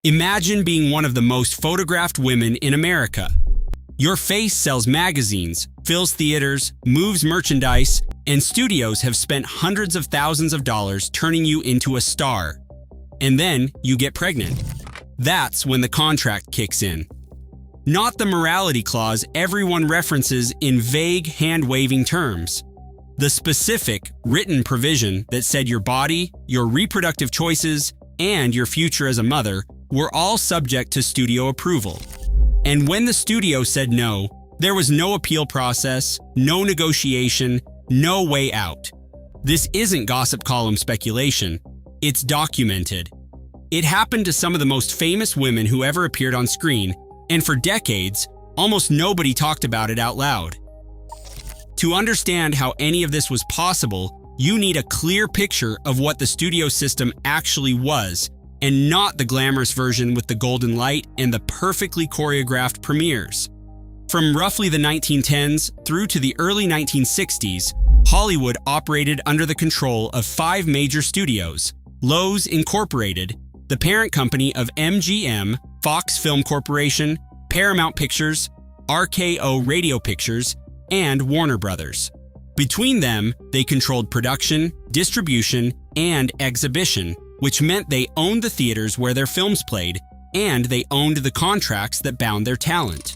Imagine being one of the most photographed women in America. Your face sells magazines, fills theaters, moves merchandise, and studios have spent hundreds of thousands of dollars turning you into a star. And then you get pregnant. That's when the contract kicks in. Not the morality clause everyone references in vague, hand-waving terms. The specific, written provision that said your body, your reproductive choices, and your future as a mother were all subject to studio approval. And when the studio said no, there was no appeal process, no negotiation, no way out. This isn't gossip column speculation. It's documented. It happened to some of the most famous women who ever appeared on screen, and for decades, almost nobody talked about it out loud. To understand how any of this was possible, you need a clear picture of what the studio system actually was, and not the glamorous version with the golden light and the perfectly choreographed premieres. From roughly the 1910s through to the early 1960s, Hollywood operated under the control of 5 major studios: Loews Incorporated, the parent company of MGM, Fox Film Corporation, Paramount Pictures, RKO Radio Pictures, and Warner Brothers. Between them, they controlled production, distribution, and exhibition, which meant they owned the theaters where their films played, and they owned the contracts that bound their talent.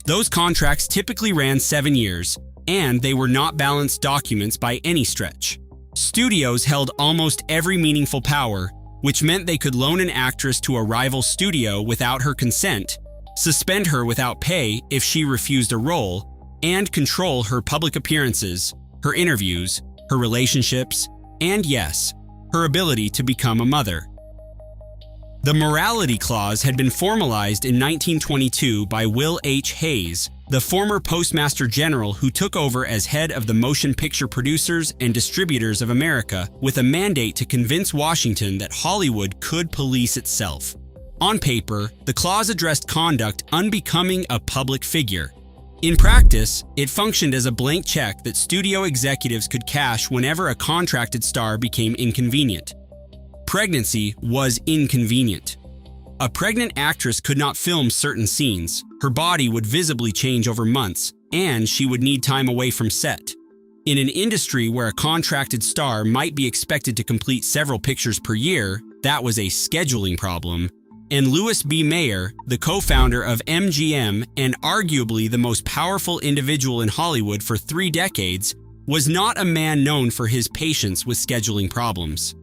Those contracts typically ran 7 years, and they were not balanced documents by any stretch. Studios held almost every meaningful power, which meant they could loan an actress to a rival studio without her consent, suspend her without pay if she refused a role, and control her public appearances, her interviews, her relationships, and yes, her ability to become a mother. The morality clause had been formalized in 1922 by Will H. Hayes, the former Postmaster General who took over as head of the Motion Picture Producers and Distributors of America, with a mandate to convince Washington that Hollywood could police itself. On paper, the clause addressed conduct unbecoming a public figure. In practice, it functioned as a blank check that studio executives could cash whenever a contracted star became inconvenient. Pregnancy was inconvenient. A pregnant actress could not film certain scenes, her body would visibly change over months, and she would need time away from set. In an industry where a contracted star might be expected to complete several pictures per year, that was a scheduling problem. And Louis B. Mayer, the co-founder of MGM and arguably the most powerful individual in Hollywood for 3 decades, was not a man known for his patience with scheduling problems.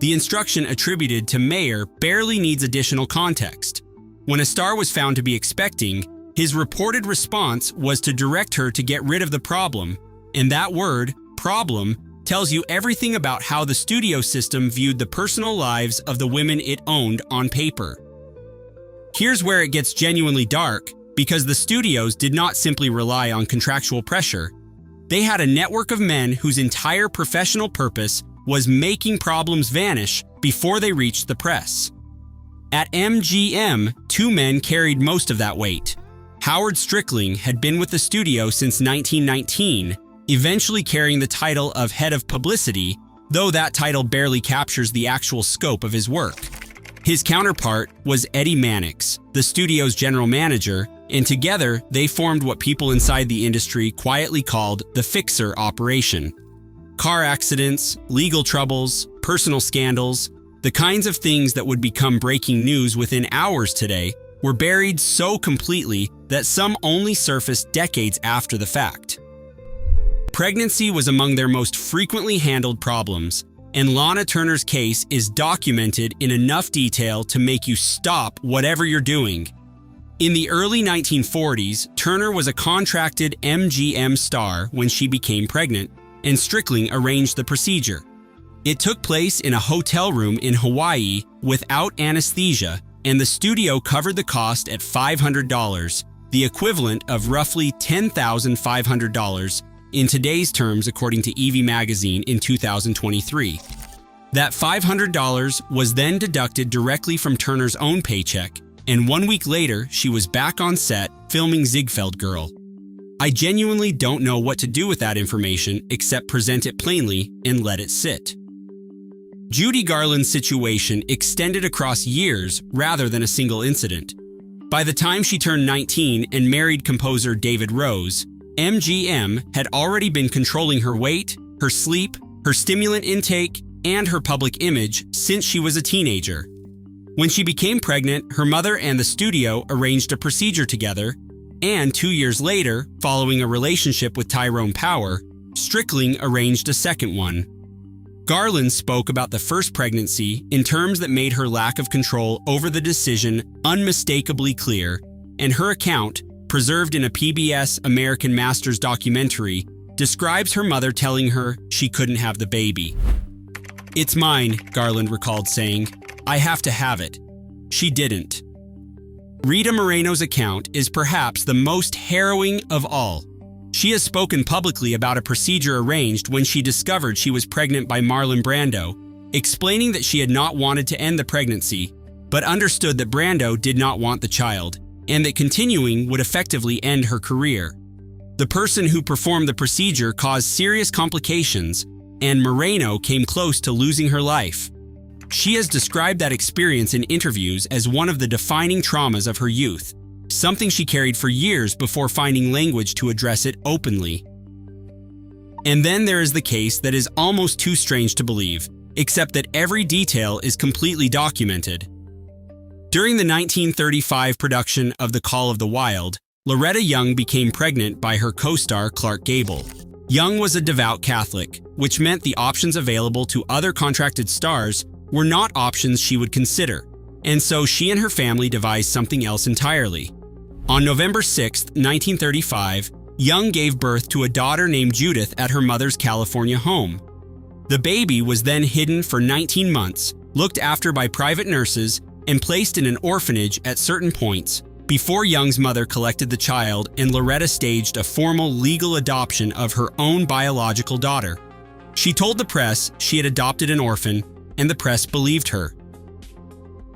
The instruction attributed to Mayer barely needs additional context. When a star was found to be expecting, his reported response was to direct her to get rid of the problem, and that word, problem, tells you everything about how the studio system viewed the personal lives of the women it owned on paper. Here's where it gets genuinely dark, because the studios did not simply rely on contractual pressure. They had a network of men whose entire professional purpose was making problems vanish before they reached the press. At MGM, 2 men carried most of that weight. Howard Strickling had been with the studio since 1919, eventually carrying the title of head of publicity, though that title barely captures the actual scope of his work. His counterpart was Eddie Mannix, the studio's general manager, and together they formed what people inside the industry quietly called the fixer operation. Car accidents, legal troubles, personal scandals, the kinds of things that would become breaking news within hours today, were buried so completely that some only surfaced decades after the fact. Pregnancy was among their most frequently handled problems, and Lana Turner's case is documented in enough detail to make you stop whatever you're doing. In the early 1940s, Turner was a contracted MGM star when she became pregnant, and Strickling arranged the procedure. It took place in a hotel room in Hawaii without anesthesia, and the studio covered the cost at $500, the equivalent of roughly $10,500 in today's terms according to EV Magazine in 2023. That $500 was then deducted directly from Turner's own paycheck, and 1 week later, she was back on set filming Ziegfeld Girl. I genuinely don't know what to do with that information except present it plainly and let it sit. Judy Garland's situation extended across years rather than a single incident. By the time she turned 19 and married composer David Rose, MGM had already been controlling her weight, her sleep, her stimulant intake, and her public image since she was a teenager. When she became pregnant, her mother and the studio arranged a procedure together, and 2 years later, following a relationship with Tyrone Power, Strickling arranged a second one. Garland spoke about the first pregnancy in terms that made her lack of control over the decision unmistakably clear, and her account, preserved in a PBS American Masters documentary, describes her mother telling her she couldn't have the baby. "It's mine," Garland recalled saying. "I have to have it." She didn't. Rita Moreno's account is perhaps the most harrowing of all. She has spoken publicly about a procedure arranged when she discovered she was pregnant by Marlon Brando, explaining that she had not wanted to end the pregnancy, but understood that Brando did not want the child, and that continuing would effectively end her career. The person who performed the procedure caused serious complications, and Moreno came close to losing her life. She has described that experience in interviews as one of the defining traumas of her youth, something she carried for years before finding language to address it openly. And then there is the case that is almost too strange to believe, except that every detail is completely documented. During the 1935 production of The Call of the Wild, Loretta Young became pregnant by her co-star Clark Gable. Young was a devout Catholic, which meant the options available to other contracted stars were not options she would consider, and so she and her family devised something else entirely. On November 6, 1935, Young gave birth to a daughter named Judith at her mother's California home. The baby was then hidden for 19 months, looked after by private nurses, and placed in an orphanage at certain points before Young's mother collected the child and Loretta staged a formal legal adoption of her own biological daughter. She told the press she had adopted an orphan, and the press believed her.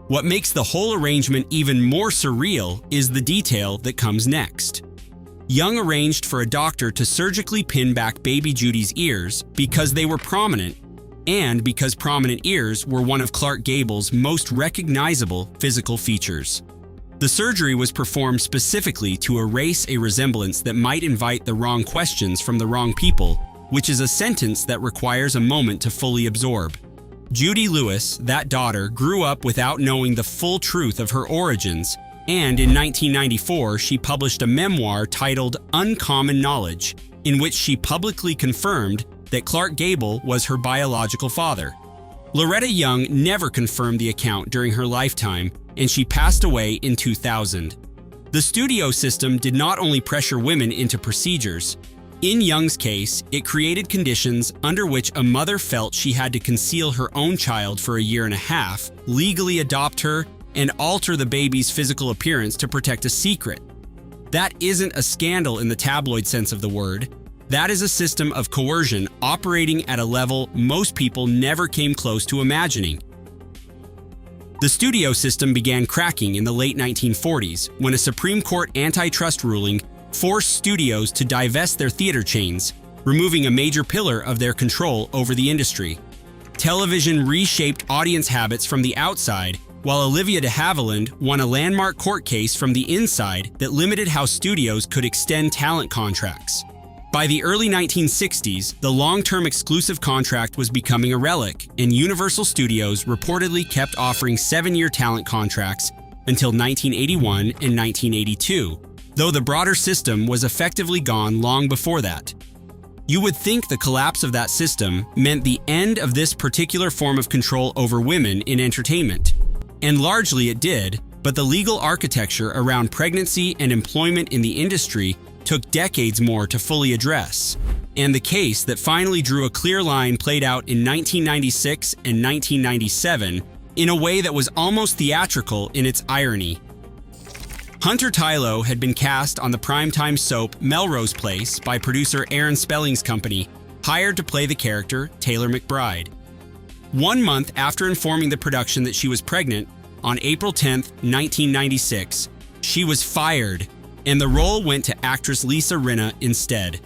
What makes the whole arrangement even more surreal is the detail that comes next. Young arranged for a doctor to surgically pin back baby Judy's ears because they were prominent, and because prominent ears were one of Clark Gable's most recognizable physical features. The surgery was performed specifically to erase a resemblance that might invite the wrong questions from the wrong people, which is a sentence that requires a moment to fully absorb. Judy Lewis, that daughter, grew up without knowing the full truth of her origins, and in 1994 she published a memoir titled Uncommon Knowledge, in which she publicly confirmed that Clark Gable was her biological father. Loretta Young never confirmed the account during her lifetime, and she passed away in 2000. The studio system did not only pressure women into procedures. In Young's case, it created conditions under which a mother felt she had to conceal her own child for a year and a half, legally adopt her, and alter the baby's physical appearance to protect a secret. That isn't a scandal in the tabloid sense of the word. That is a system of coercion operating at a level most people never came close to imagining. The studio system began cracking in the late 1940s when a Supreme Court antitrust ruling forced studios to divest their theater chains, removing a major pillar of their control over the industry. Television reshaped audience habits from the outside, while Olivia de Havilland won a landmark court case from the inside that limited how studios could extend talent contracts. By the early 1960s, the long-term exclusive contract was becoming a relic, and Universal Studios reportedly kept offering 7-year talent contracts until 1981 and 1982, though the broader system was effectively gone long before that. You would think the collapse of that system meant the end of this particular form of control over women in entertainment. And largely it did, but the legal architecture around pregnancy and employment in the industry took decades more to fully address. And the case that finally drew a clear line played out in 1996 and 1997 in a way that was almost theatrical in its irony. Hunter Tylo had been cast on the primetime soap Melrose Place by producer Aaron Spelling's company, hired to play the character Taylor McBride. 1 month after informing the production that she was pregnant, on April 10, 1996, she was fired, and the role went to actress Lisa Rinna instead.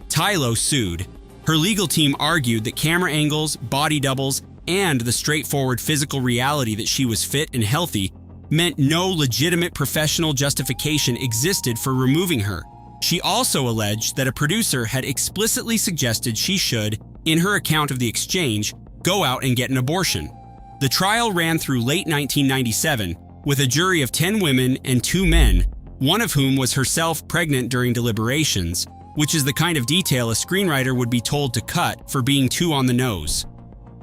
Tylo sued. Her legal team argued that camera angles, body doubles, and the straightforward physical reality that she was fit and healthy meant no legitimate professional justification existed for removing her. She also alleged that a producer had explicitly suggested she should, in her account of the exchange, go out and get an abortion. The trial ran through late 1997 with a jury of 10 women and 2 men, one of whom was herself pregnant during deliberations, which is the kind of detail a screenwriter would be told to cut for being too on the nose.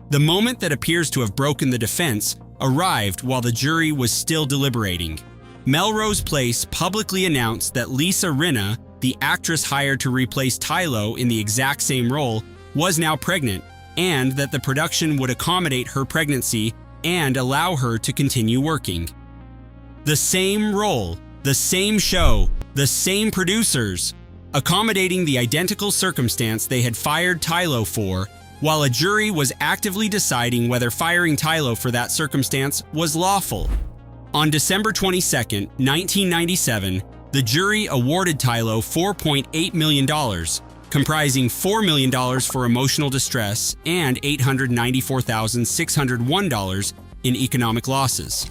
The moment that appears to have broken the defense arrived while the jury was still deliberating. Melrose Place publicly announced that Lisa Rinna, the actress hired to replace Tylo in the exact same role, was now pregnant, and that the production would accommodate her pregnancy and allow her to continue working. The same role, the same show, the same producers, accommodating the identical circumstance they had fired Tylo for, while a jury was actively deciding whether firing Tylo for that circumstance was lawful. On December 22, 1997, the jury awarded Tylo $4.8 million, comprising $4 million for emotional distress and $894,601 in economic losses.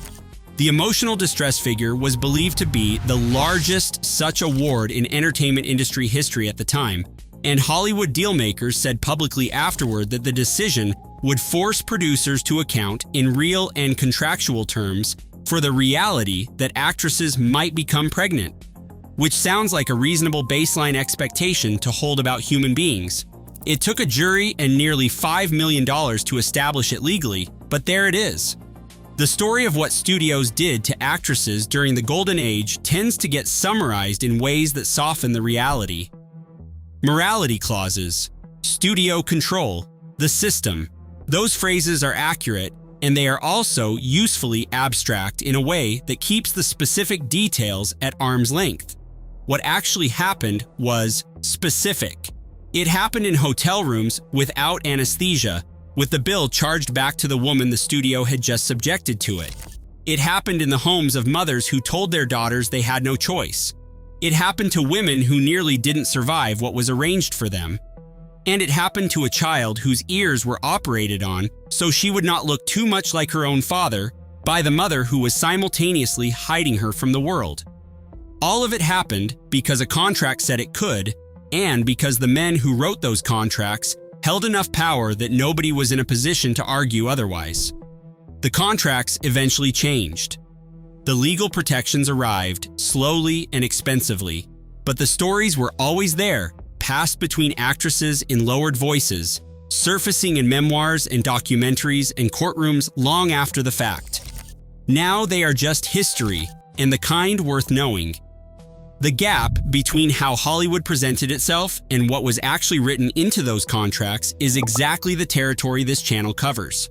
The emotional distress figure was believed to be the largest such award in entertainment industry history at the time, and Hollywood dealmakers said publicly afterward that the decision would force producers to account in real and contractual terms for the reality that actresses might become pregnant, which sounds like a reasonable baseline expectation to hold about human beings. It took a jury and nearly $5 million to establish it legally, but there it is. The story of what studios did to actresses during the Golden Age tends to get summarized in ways that soften the reality. Morality clauses, studio control, the system. Those phrases are accurate, and they are also usefully abstract in a way that keeps the specific details at arm's length. What actually happened was specific. It happened in hotel rooms without anesthesia, with the bill charged back to the woman the studio had just subjected to it. It happened in the homes of mothers who told their daughters they had no choice. It happened to women who nearly didn't survive what was arranged for them. And it happened to a child whose ears were operated on so she would not look too much like her own father by the mother who was simultaneously hiding her from the world. All of it happened because a contract said it could, and because the men who wrote those contracts held enough power that nobody was in a position to argue otherwise. The contracts eventually changed. The legal protections arrived slowly and expensively, but the stories were always there, passed between actresses in lowered voices, surfacing in memoirs and documentaries and courtrooms long after the fact. Now they are just history, and the kind worth knowing. The gap between how Hollywood presented itself and what was actually written into those contracts is exactly the territory this channel covers.